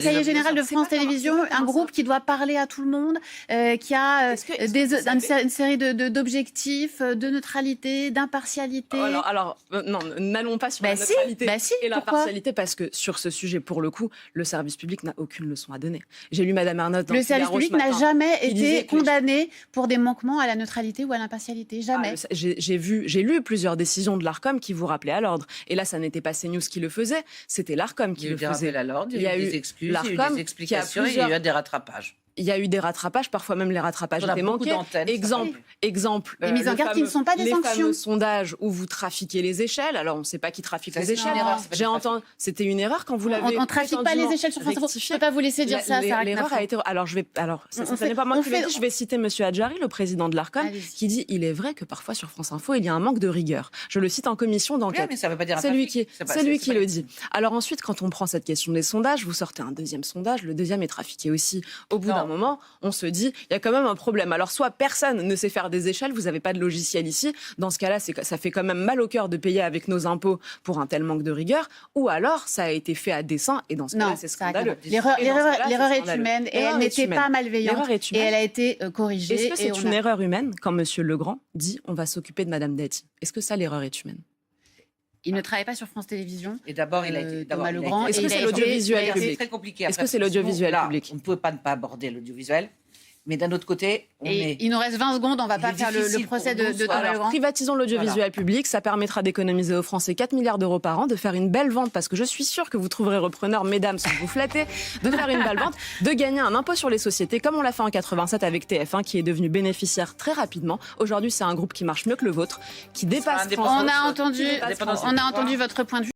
Conseiller général de France Télévisions, un groupe qui doit parler à tout le monde, qui a une série d'objectifs, de neutralité, d'impartialité. Non, n'allons pas sur la neutralité et l'impartialité, parce que sur ce sujet, pour le coup, le service public n'a aucune leçon à donner. J'ai lu Madame Ernotte dans le service public n'a jamais été condamné pour des manquements à la neutralité ou à l'impartialité, jamais. J'ai lu plusieurs décisions de l'Arcom qui vous rappelaient à l'ordre. Et là, ça n'était pas CNews qui le faisait, c'était l'Arcom qui le faisait. Il y a eu des excuses, il y a eu des explications, il y a eu des rattrapages. Il y a eu des rattrapages, parfois même les rattrapages étaient manqués. Exemple, les mises en garde qui ne sont pas des sanctions. Les fameux sondages où vous trafiquez les échelles. Alors, on ne sait pas qui trafique les échelles. J'ai entendu, c'était une erreur quand vous l'avez. On ne trafique pas les échelles sur France Info. Je ne peux pas vous laisser dire ça. L'erreur a été. Ce n'est pas moi qui le dis. Je vais citer Monsieur Adjari, le président de l'Arcom, qui dit: il est vrai que parfois sur France Info, il y a un manque de rigueur. Je le cite en commission d'enquête. Mais ça veut pas dire c'est lui qui le dit. Alors ensuite, quand on prend cette question des sondages, vous sortez un deuxième sondage. Le deuxième est trafiqué aussi. Au bout d'un moment, on se dit, il y a quand même un problème. Alors, soit personne ne sait faire des échelles, vous n'avez pas de logiciel ici. Dans ce cas-là, ça fait quand même mal au cœur de payer avec nos impôts pour un tel manque de rigueur. Ou alors, ça a été fait à dessein, et dans ce cas-là, c'est scandaleux. L'erreur est humaine, et elle n'était pas malveillante, et elle a été corrigée. Est-ce que c'est une erreur humaine quand M. Legrand dit, on va s'occuper de Mme Dati? Est-ce que ça, l'erreur est humaine? Il ne travaille pas sur France Télévisions. Et d'abord, il a été. Thomas Legrand. Est-ce que c'est l'audiovisuel public? C'est très compliqué. Est-ce que c'est l'audiovisuel public? On ne peut pas ne pas aborder l'audiovisuel. Mais d'un autre côté, il nous reste 20 secondes, on ne va pas faire le procès de Thomas Legrand. Privatisons l'audiovisuel public, ça permettra d'économiser aux Français 4 milliards d'euros par an, de faire une belle vente, parce que je suis sûre que vous trouverez repreneur, mesdames, sans vous flatter, de faire une belle vente, de gagner un impôt sur les sociétés, comme on l'a fait en 87 avec TF1, qui est devenu bénéficiaire très rapidement. Aujourd'hui, c'est un groupe qui marche mieux que le vôtre, qui dépasse France. On a entendu votre point de vue.